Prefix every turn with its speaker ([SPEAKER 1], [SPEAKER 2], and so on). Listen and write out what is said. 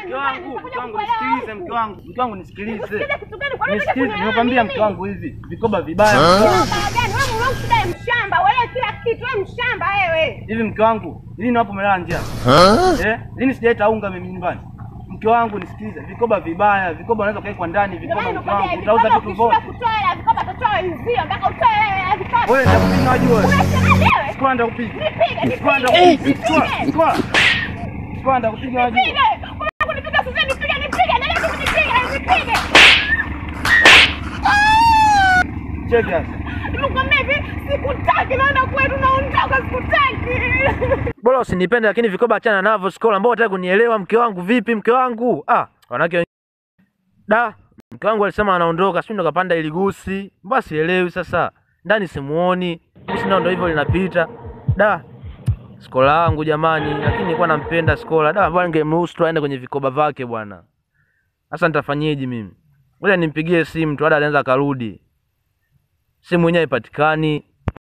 [SPEAKER 1] Mke wangu nisikilize, mke wangu nisikilize. Nisikilize, nimekwambia mke wangu hivi, vikoba vibaya.
[SPEAKER 2] Wewe mshamba, wewe kila kitu wewe mshamba wewe.
[SPEAKER 1] Hivi mke wangu, lini hapo umelala njaa? Lini sijaita unga mimi nyumbani? Mke wangu nisikilize, vikoba vibaya, vikoba unaweza kaekwa ndani, vikoba mke wangu, utauza vitu vyote.
[SPEAKER 2] Kutoa vikoba totoa nzio, mpaka utoe wewe vikoba.
[SPEAKER 1] Wewe nitakupiga wajue.
[SPEAKER 2] Unasema wewe?
[SPEAKER 1] Sikwenda kupiga.
[SPEAKER 2] Nipige.
[SPEAKER 1] Sikwenda kupiga wajue.
[SPEAKER 2] Nipige. Kwa kunipiga sasa nipige, endelea kunipiga.
[SPEAKER 1] Cheki sasa.
[SPEAKER 2] Nimekwambia hivi, sikutaki, naenda kwetu naondoka, sikutaki.
[SPEAKER 3] Bora usinipende lakini vikoba achana navyo skola, mbona unataka kunielewa mke wangu vipi mke wangu? Wanawake mke wangu alisema anaondoka, sio ndo kapanda iligusi. Mbona sielewi sasa. Ndani simuoni. Sina ndo hivyo linapita. Skola wangu jamani, lakini nilikuwa nampenda skola. Bwana ningemruhusu tu aende kwenye vikoba vyake bwana. Sasa nitafanyeje mimi? Ngoja nimpigie simu tu, anaanza karudi. Simu yenyewe haipatikani.